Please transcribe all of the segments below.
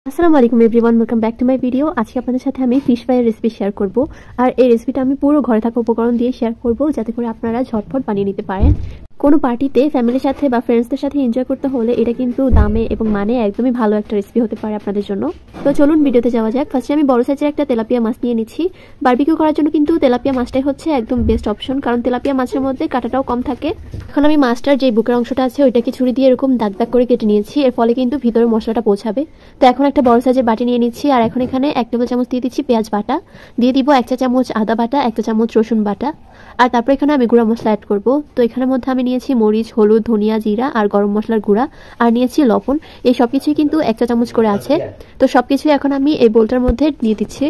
আসসালামু আলাইকুম everyone, welcome back to my video. আজকে আপনাদের সাথে আমি ফিশ ফ্রাইয়ের রেসিপি শেয়ার করব। আর এই রেসিপিটা আমি পুরো ঘরে থাকা উপকরণ দিয়ে শেয়ার করব, যাতে করে আপনারা ঝটপট বানিয়ে নিতে পারেন। কোনো পার্টিতে ফ্যামিলির সাথে বা ফ্রেন্ডসদের সাথে এনজয় করতে হলে এটা কিন্তু দামে এবং মানে একদমই ভালো একটা রেসিপি হতে পারে আপনাদের জন্য। তো চলুন ভিডিওতে যাওয়া যাক। ফার্স্টে আমি বড় সাইজের একটা তেলাপিয়া মাছ নিয়ে নিচ্ছি। বারবিকিউ করার জন্য কিন্তু তেলাপিয়া মাছটাই হচ্ছে একদম বেস্ট অপশন, কারণ তেলাপিয়া মাছের মধ্যে কাঁটাটাও কম থাকে। এখন আমি মাছটার যে বুকের অংশটা আছে ওইটাকে ছুরি দিয়ে এরকম দাগ দাগ করে কেটে নিয়েছি, এর ফলে কিন্তু ভিতরে মশলাটা পৌঁছাবে। তো এখন একটা বড় সাইজের বাটি নিয়ে নিচ্ছি, আর এখন এখানে 1 টেবিল চামচ দিয়ে দিচ্ছি পেঁয়াজ বাটা, দিয়ে দিব 1 চা চামচ আদা বাটা, 1 চা চামচ রসুন বাটা, আর তারপর এখানে আমি গুঁড়া মশলা অ্যাড করব। তো এখানের মধ্যে আমি নিয়েছি মরিচ, হলুদ, ধনিয়া, জিরা আর গরম মশলার গুঁড়া, আর নিয়েছি লবণ। এই সবকিছুই কিন্তু 1 চা চামচ করে আছে। তো সবকিছুই এখন আমি এই বোলটার মধ্যে দিয়ে দিচ্ছি।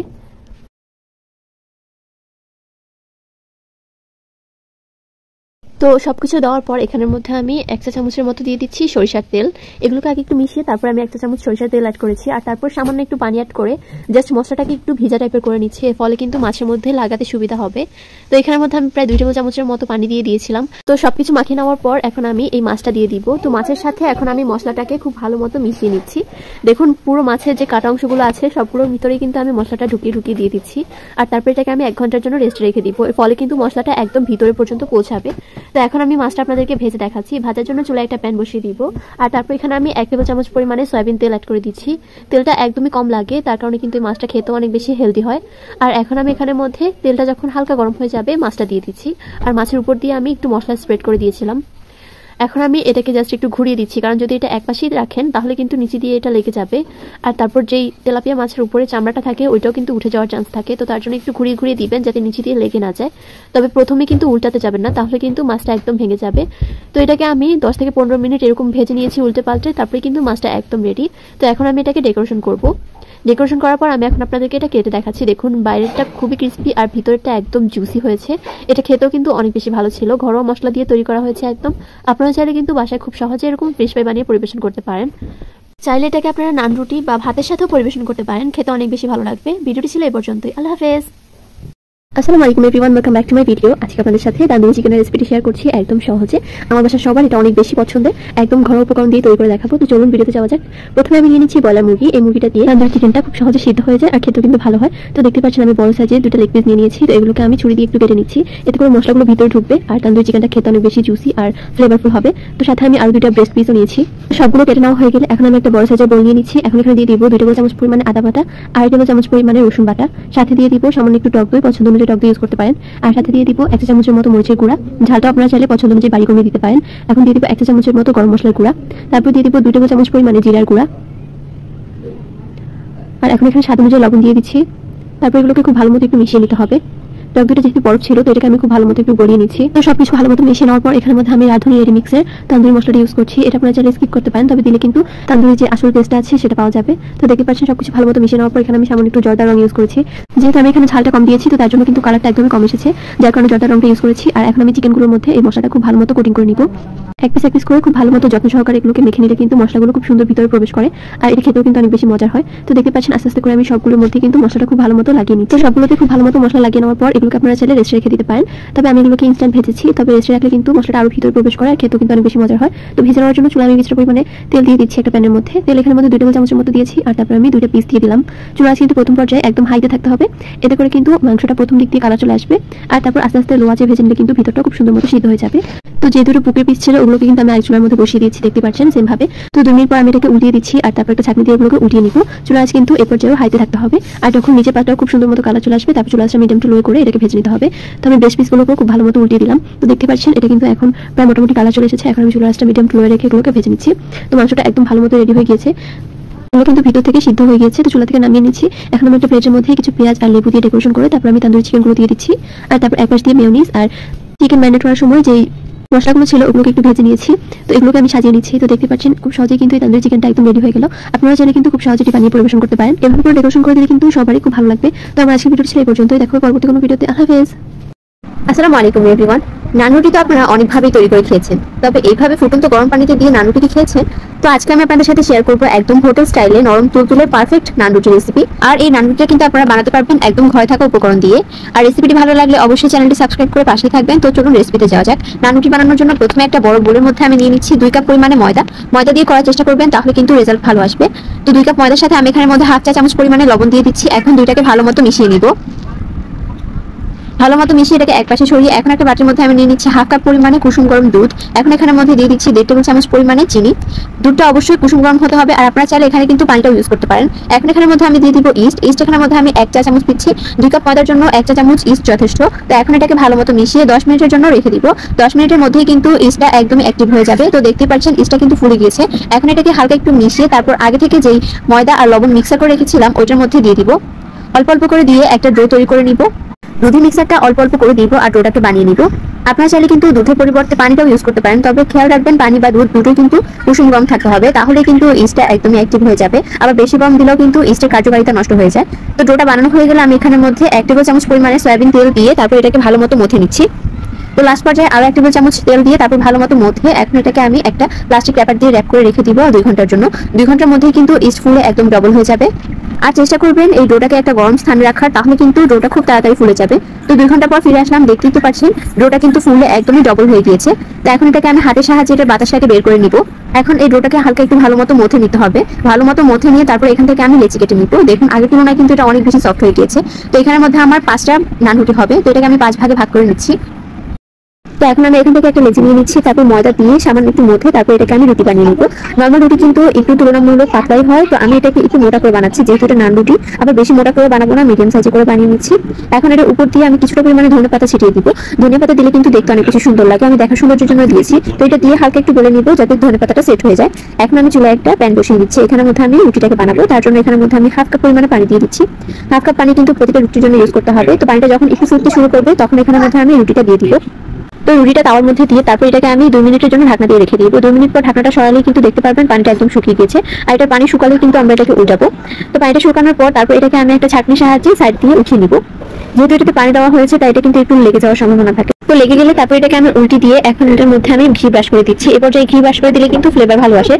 তো সবকিছু দেওয়ার পর এখানের মধ্যে আমি 1 চা চামচের মতো দিয়ে দিচ্ছি সরিষার তেল। এগুলোকে আগে একটু মিশিয়ে তারপর আমি 1 চা চামচ সরিষার তেল অ্যাড করেছি, আর তারপর সামান্য একটু পানি অ্যাড করে জাস্ট মশলাটাকে একটু ভিজা টাইপের করে নিচ্ছি, এর ফলে কিন্তু মাছের মধ্যে লাগাতে সুবিধা হবে। তো এখানের মধ্যে আমি প্রায় 2 টেবিল চামচের মতো পানি দিয়ে দিয়েছিলাম। তো সবকিছু মাখিয়ে নেওয়ার পর এখন আমি এই মাছটা দিয়ে দিব। তো মাছের সাথে এখন আমি মশলাটাকে খুব ভালো মতো মিশিয়ে নিচ্ছি। দেখুন পুরো মাছের যে কাটা অংশগুলো আছে সবগুলোর ভিতরেই কিন্তু আমি মশলাটা ঢুকিয়ে দিয়ে দিচ্ছি, আর তারপর এটাকে আমি 1 ঘন্টার জন্য রেস্টে রেখে দিব। এর ফলে কিন্তু মশলাটা একদম ভিতরে পর্যন্ত পৌঁছাবে। তো এখন আমি মাছটা আপনাদেরকে ভেজে দেখাচ্ছি। ভাজার জন্য চুলায় একটা প্যান বসিয়ে দিব, আর তারপর এখানে আমি 1 টেবিল চামচ পরিমাণে সয়াবিন তেল অ্যাড করে দিচ্ছি। তেলটা একদমই কম লাগে, তার কারণে কিন্তু এই মাছটা খেতেও অনেক বেশি হেলদি হয়। আর এখন আমি এখানের মধ্যে তেলটা যখন হালকা গরম হয়ে যাবে মাছটা দিয়ে দিচ্ছি, আর মাছের উপর দিয়ে আমি একটু মশলা স্প্রেড করে দিয়েছিলাম। এখন আমি এটাকে জাস্ট একটু ঘুরিয়ে দিচ্ছি, কারণ যদি এটা একপাশেই রাখেন তাহলে কিন্তু নিচে দিয়ে এটা লেগে যাবে, আর তারপর যেই তেলাপিয়া মাছের উপরে চামড়াটা থাকে ওইটাও কিন্তু উঠে যাওয়ার চান্স থাকে। তো তার জন্য একটু ঘুরিয়ে দিবেন যাতে নিচে দিয়ে লেগে না যায়। তবে প্রথমে কিন্তু উল্টাতে যাবেন না, তাহলে কিন্তু মাছটা একদম ভেঙে যাবে। তো এটাকে আমি 10 থেকে 15 মিনিট এরকম ভেজে নিয়েছি উল্টে পাল্টে, তারপরে কিন্তু মাছটা একদম রেডি। তো এখন আমি এটাকে ডেকোরেশন করব। ডেকোরেশন করার পর আমি এখন আপনাদেরকে এটা কেটে দেখাচ্ছি। দেখুন বাইরেটা খুবই ক্রিস্পি আর ভিতরটা একদম জুসি হয়েছে। এটা খেতেও কিন্তু অনেক বেশি ভালো ছিল। ঘরোয়া মশলা দিয়ে তৈরি করা হয়েছে একদম। আপনারা চাইলে কিন্তু বাসায় খুব সহজে এরকম ফিশ ফ্রাই বানিয়ে পরিবেশন করতে পারেন। চাইলে এটাকে আপনারা নান রুটি বা ভাতের সাথেও পরিবেশন করতে পারেন, খেতে অনেক বেশি ভালো লাগবে। ভিডিওটি ছিল এই পর্যন্তই। আল্লাহ হাফেজ। আসসালামু আলাইকুম everyone, welcome back to my video. আজকে আপনাদের সাথে তান্দুরি চিকেনের রেসিপিটি শেয়ার করছি একদম সহজে। আমার বাসার সবার এটা অনেক বেশি পছন্দের, একদম ঘরোয়া উপকরণ দিয়ে তৈরি করে দেখাবো। তো চলুন ভিডিওতে যাওয়া যাক। প্রথমে আমি নিয়ে নিচ্ছি ব্রয়লার মুরগি। এই মুরগিটা দিয়ে তান্দুরি চিকেনটা খুব সহজে সিদ্ধ হয়ে যায় আর খেতেও কিন্তু ভালো হয়। তো দেখতে পাচ্ছেন আমি বড় সাইজের 2টা লেগ পিস নিয়ে নিয়েছি। তো এগুলোকে আমি ছুরি দিয়ে একটু কেটে নিচ্ছি, এতে করে মশলাগুলো ভিতরে ঢুকবে আর তান্দুরি চিকেনটা খেতে অনেক বেশি জুসি আর ফ্লেভারফুল হবে। তো সাথে আমি আরো 2টা ব্রেস্ট পিসও নিয়েছি। সবগুলো কেটে নেওয়া হয়ে গেলে এখন আমি একটা বড় সাইজের বোল নিয়ে নিচ্ছি। এখন এখানে দিয়ে দিব 2 টেবিল চামচ পরিমাণে আদা বাটা, আর 1 টেবিল চামচ পরিমাণে রসুন বাটা, সাথে দিয়ে দিব সামান্য একটু টক দই, পছন্দ অনুযায়ী টক দই ইউজ করতে পারেন, আর সাথে দিয়ে দিব 1 চা চামচের মতো মরিচের গুঁড়া। ঝালটা আপনারা চাইলে পছন্দ অনুযায়ী বাড়ি কমিয়ে দিতে পারেন। এখন দিয়ে দিব 1 চা চামচের মতো গরম মশলার গুঁড়া, তারপর দিয়ে দিব 2 টেবিল চামচ পরিমাণে জিরার গুঁড়া, আর এখন এখানে স্বাদ অনুযায়ী লবণ দিয়ে দিচ্ছি। তারপর এগুলোকে খুব ভালো মতো একটু মিশিয়ে নিতে হবে। টক দইটা যেহেতু বরফ ছিল তো এটাকে আমি খুব ভালো মতো একটু গলিয়ে নিচ্ছি। তো সবকিছু ভালো মতো মিশিয়ে নেওয়ার পর এখানের মধ্যে আমি রাঁধুনি রেডি মিক্সের তান্দুরি মশলাটা ইউজ করছি। এটা আপনারা চাইলে স্কিপ করতে পারেন, তবে দিলে কিন্তু তান্দুরির যে আসল টেস্টটা আছে সেটা পাওয়া যাবে। তো দেখতে পাচ্ছেন সবকিছু ভালো মতো মিশিয়ে নেওয়ার পর এখানে আমি সামান্য একটু জর্দা রং ইউজ করেছি। যেহেতু আমি এখানে ঝালটা কম দিয়েছি তো তার জন্য কিন্তু কালারটা একদমই কম এসেছে, যার কারণে জর্দা রংটা ইউজ করেছি। আর এখন আমি চিকেনগুলোর মধ্যে এই মশলাটা খুব ভালো মতো কোটিং করে নিব। এক পিস করে খুব ভালো মতো যত্ন সহকারে এগুলোকে মেখে নিলে কিন্তু মশলাগুলো খুব সুন্দর ভিতরে প্রবেশ করে, আর এটা খেতেও কিন্তু অনেক বেশি মজার হয়। তো দেখতে পাচ্ছেন আস্তে আস্তে করে আমি সবগুলোর মধ্যে কিন্তু মশলাটা খুব ভালো মতো লাগিয়ে নিচ্ছি। সবগুলোতে খুব ভালো মতো মশলা লাগিয়ে নেওয়ার পর এগুলোকে আপনারা চাইলে রেস্টে রেখে দিতে পারেন, তবে আমি এগুলোকে ইনস্ট্যান্ট ভেজেছি। তবে রেস্টে রাখলে কিন্তু মশলাটা আরো ভিতরে প্রবেশ করে আর খেতেও কিন্তু অনেক বেশি মজার হয়। তো ভেজে নেওয়ার জন্য চুলায় আমি কিছুটা পরিমাণে তেল দিয়ে দিচ্ছি একটা প্যানের মধ্যে। তেল এখানের মধ্যে 2 টেবিল চামচের মতো দিয়েছি, আর তারপর আমি 2টা পিস দিয়ে দিলাম। চুলা কিন্তু প্রথম পর্যায়ে একদম হাইতে থাকতে হবে, এতে করে কিন্তু মাংসটা প্রথম দিক দিয়ে কালার চলে আসবে, আর তারপর আস্তে আস্তে লো আঁচে ভেজে নিলে কিন্তু ভিতরটা খুব সুন্দর মতো সিদ্ধ হয়ে যাবে। তো যে 2টো বুকের পিস ছিল ওগুলোকে কিন্তু আমি আরেক চুলার মধ্যে বসিয়ে দিয়েছি, দেখতে পাচ্ছেন সেম ভাবে। তো 2 মিনিট পর আমি এটাকে উল্টিয়ে দিচ্ছি, আর তারপর একটা ছাঁকনি দিয়ে এগুলোকে উঠিয়ে নিব। চুলা কিন্তু এ পর্যায়ে হাইতে থাকতে হবে, আর যখন নিচে পাটটাও খুব সুন্দর মতো কালার চলে আসবে তারপর চুলা মিডিয়াম টু লো করে এটাকে ভেজে নিতে হবে। তো আমি ব্রেস্ট পিসগুলোকে খুব ভালো মতো উল্টিয়ে দিলাম। তো দেখতে পাচ্ছেন এটা কিন্তু এখন প্রায় মোটামুটি কালার চলে এসেছে। এখন আমি চুলা মিডিয়াম টু লো রেখে এগুলোকে ভেজে নিচ্ছি। তো মাংসটা একদম ভালো মতো রেডি হয়ে গিয়েছে, এগুলো কিন্তু ভিতর থেকে সিদ্ধ হয়ে গিয়েছে। তো চুলা থেকে নামিয়ে নিচ্ছি। এখন আমি একটা প্লেটের মধ্যে কিছু পেঁয়াজ আর লেবু দিয়ে ডেকোরেশন করে তারপর আমি তান্দুরি চিকেনগুলো দিয়ে দিচ্ছি, আর তারপর এক পাশ দিয়ে মেয়োনিজ আর চিকেন ম্যারিনেট করার সময় যেই মশলাগুলো ছিল ওগুলোকে একটু ভেজে নিয়েছি। তো এগুলোকে আমি সাজিয়ে নিচ্ছি। তো দেখতে পাচ্ছেন খুব সহজে কিন্তু এই তান্দুরি চিকেনটা একদম রেডি হয়ে গেল। আপনারা চাইলে কিন্তু খুব সহজে বানিয়ে পরিবেশন করতে পারেন। এভাবে করে ডেকোরেশন করে দিলে কিন্তু সবারই খুব ভালো লাগবে। তো আমার আজকের ভিডিওটি ছিল এই পর্যন্তই। দেখো পরবর্তী কোনো ভিডিওতে। আল্লাহ হাফেজ। আসসালামু আলাইকুম এভরিওয়ান। নান রুটি তো আপনারা অনেকভাবেই তৈরি করে খেয়েছেন, তবে এইভাবে ফুটন্ত গরম পানিতে দিয়ে নান রুটি কি খেয়েছেন? তো আজকে আমি আপনাদের সাথে শেয়ার করবো একদম হোটেল স্টাইলে নরম তুলতুলে পারফেক্ট নান রুটি রেসিপি। আর এই নান রুটিটা কিন্তু আপনারা বানাতে পারবেন একদম ঘরে থাকা উপকরণ দিয়ে। আর রেসিপিটি ভালো লাগলে অবশ্যই চ্যানেলটি সাবস্ক্রাইব করে পাশে থাকবেন। তো চলুন রেসিপিতে যাওয়া যাক। নান রুটি বানানোর জন্য প্রথমে একটা বড় বোলের মধ্যে আমি নিয়ে নিচ্ছি 2 কাপ পরিমাণে ময়দা দিয়ে করার চেষ্টা করবেন, তাহলে কিন্তু রেজাল্ট ভালো আসবে। তো 2 কাপ ময়দার সাথে আমি এখানের মধ্যে হাফ চা চামচ পরিমাণে লবণ দিয়ে দিচ্ছি। এখন দুইটাকে ভালো মতো মিশিয়ে নিব। ভালো মতো মিশিয়ে এটাকে একপাশে সরিয়ে এখন একটা বাটির মধ্যে আমি নিয়ে নিচ্ছি হাফ কাপ পরিমাণে কুসুম গরম দুধ। এখন এখানের মধ্যে দিয়ে দিচ্ছি 1.5 টেবিল চামচ পরিমাণে চিনি। দুধটা অবশ্যই কুসুম গরম হতে হবে, আর আপনারা চাইলে এখানে কিন্তু পানিটাও ইউজ করতে পারেন। এখন এখানের মধ্যে আমি দিয়ে দিব ইস্ট এখানের মধ্যে আমি 1 চা চামচ দিচ্ছি। 2 কাপ ময়দার জন্য 1 চা চামচ ইস্ট যথেষ্ট। তো এখন এটাকে ভালো মতো মিশিয়ে 10 মিনিটের জন্য রেখে দিব। 10 মিনিটের মধ্যেই কিন্তু ইস্টটা একদমই অ্যাক্টিভ হয়ে যাবে। তো দেখতে পাচ্ছেন ইস্টটা কিন্তু ফুলে গিয়েছে। এখন এটাকে হালকা একটু মিশিয়ে তারপর আগে থেকে যেই ময়দা আর লবণ মিক্সার করে রেখেছিলাম ওইটার মধ্যে দিয়ে দিব। অল্প অল্প করে দিয়ে একটা ডো তৈরি করে নিব। দুধের মিক্সারটা অল্প অল্প করে দিব আর ডোটাকে বানিয়ে নিব। আপনারা চাইলে কিন্তু দুধের পরিবর্তে পানিটাও ইউজ করতে পারেন, তবে খেয়াল রাখবেন পানি বা দুধ দুটোই কিন্তু কুসুম গরম থাকতে হবে, তাহলে কিন্তু ইস্টটা একদমই অ্যাক্টিভ হয়ে যাবে। আবার বেশি গরম দিলেও কিন্তু ইস্টের কার্যকারিতা নষ্ট হয়ে যায়। তো ডোটা বানানো হয়ে গেলে আমি এখানের মধ্যে 1 টেবিল চামচ পরিমাণে সয়াবিন তেল দিয়ে তারপর এটাকে ভালো মতো মথে নিচ্ছি। তো লাস্ট পর্যায়ে আরো 1 টেবিল চামচ তেল দিয়ে তারপর ভালো মতো মথে এখন এটাকে আমি একটা প্লাস্টিক পেপার দিয়ে র‍্যাপ করে রেখে দিব 2 ঘন্টার জন্য। 2 ঘন্টার মধ্যেই কিন্তু ইস্ট ফুলে একদম ডবল হয়ে যাবে। আর চেষ্টা করবেন এই ডোটাকে একটা গরম স্থানে রাখার, তাহলে কিন্তু ডোটা খুব তাড়াতাড়ি ফুলে যাবে। তো 2 ঘন্টা পর ফিরে আসলাম, দেখতেই তো পাচ্ছেন ডোটা কিন্তু ফুলে একদমই ডবল হয়ে গিয়েছে। তো এখন এটাকে আমি হাতের সাহায্যে এটা বাতাসটাকে বের করে নিব। এখন এই ডোটাকে হালকা একটু ভালো মতো মথে নিতে হবে। ভালো মতো মথে নিয়ে তারপর এখান থেকে আমি লেচি কেটে নিব। দেখুন আগের তুলনায় কিন্তু এটা অনেক বেশি সফট হয়ে গিয়েছে। তো এখানের মধ্যে আমার 5টা নান রুটি হবে, তো এটাকে আমি 5 ভাগে ভাগ করে নিচ্ছি। তো এখন আমি এখান থেকে একটা লেচি নিয়ে নিচ্ছি, তারপর ময়দা দিয়ে সামান্য একটু মথে তারপর এটাকে আমি রুটি বানিয়ে নিব। নর্মাল রুটি কিন্তু একটু তুলনামূলক পাতলাই হয়, তো আমি এটাকে একটু মোটা করে বানাচ্ছি, যেহেতু এটা নান রুটি। আবার বেশি মোটা করে বানাবো না, মিডিয়াম সাইজে করে বানিয়ে নিচ্ছি। এখন এটার উপর দিয়ে আমি কিছুটা পরিমাণে ধনেপাতা ছিটিয়ে দিব। ধনেপাতা দিলে কিন্তু দেখতে অনেক বেশি সুন্দর লাগে, আমি দেখা সৌন্দর্যের জন্য দিয়েছি। তো এটা দিয়ে হালকা একটু বেলে নিব যাতে ধনেপাতাটা সেট হয়ে যায়। এখন আমি চুলায় একটা প্যান বসিয়ে দিচ্ছি। এখানের মধ্যে আমি রুটিটাকে বানাবো, তার জন্য এখানের মধ্যে আমি হাফ কাপ পরিমাণে পানি দিয়ে দিচ্ছি। হাফ কাপ পানি কিন্তু প্রতিটা রুটির জন্য ইউজ করতে হবে। তো পানিটা যখন একটু ফুটতে শুরু করবে তখন এখানের মধ্যে আমি রুটিটা দিয়ে দিব। তো রুটিটা তাওয়ার মধ্যে দিয়ে তারপর এটাকে আমি 2 মিনিটের জন্য ঢাকনা দিয়ে রেখে দিব। 2 মিনিট পর ঢাকনাটা সরালেই কিন্তু দেখতে পারবেন পানিটা একদম শুকিয়ে গেছে। আর এটা পানি শুকালেই কিন্তু আমরা এটাকে উল্টাবো। তো পানিটা শুকানোর পর তারপর এটাকে আমি একটা ছাঁকনির সাহায্যে সাইড দিয়ে উঠিয়ে নিব। যেহেতু এটাতে পানি দেওয়া হয়েছে তাই এটা কিন্তু একটু লেগে যাওয়ার সম্ভাবনা থাকে। তো লেগে গেলে তারপর এটাকে আমি উল্টি দিয়ে এখন এটার মধ্যে আমি ঘি ব্রাশ করে দিচ্ছি। এরপর যে ঘি ব্রাশ করে দিলে কিন্তু ফ্লেভার ভালো আসে।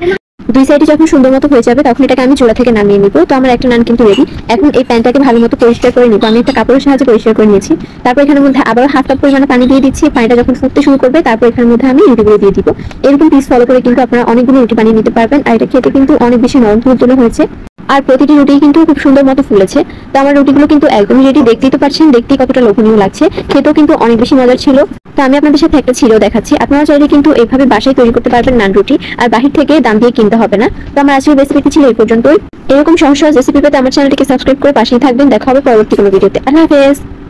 2 সাইডে যখন সুন্দর মতো হয়ে যাবে তখন এটাকে আমি চুলা থেকে নামিয়ে নিব। তো আমার একটা নান কিন্তু রেডি। এখন এই প্যানটাকে ভালো মতো পরিষ্কার করে নিব। আমি একটা কাপড়ের সাহায্যে পরিষ্কার করে নিয়েছি। তারপর এখানের মধ্যে আবার হাফ কাপ পরিমাণে পানি দিয়ে দিচ্ছি। পানিটা যখন ফুটতে শুরু করবে তারপর এখানের মধ্যে আমি রুটিগুলো দিয়ে দিব। এরকম পিস ফলো করে কিন্তু আপনারা অনেকগুলো রুটি বানিয়ে নিতে পারবেন। আর এটা খেতে কিন্তু অনেক বেশি নরম তুলতুলে হয়েছে। আর প্রতিটি রুটি কিন্তু খুব সুন্দর মতো ফুলেছে। তো আমার রুটিগুলো কিন্তু একদমই রেডি, দেখতেই তো পাচ্ছেন দেখতেই কতটা লোভনীয় লাগছে, খেতেও কিন্তু অনেক বেশি মজার ছিল। তো আমি আপনাদের সাথে একটা ছিঁড়েও দেখাচ্ছি। আপনারা চাইলে কিন্তু এইভাবে বাসায় তৈরি করতে পারবেন নান রুটি, আর বাহির থেকে দাম দিয়ে কিনতে হবে না। তো আমার আজকের রেসিপিটি ছিল এই পর্যন্তই। এরকম সহজ সহজ রেসিপি পেতে আমার চ্যানেলটিকে সাবস্ক্রাইব করে পাশেই থাকবেন। দেখা হবে পরবর্তী কোনো ভিডিওতে। আল্লাহ হাফেজ।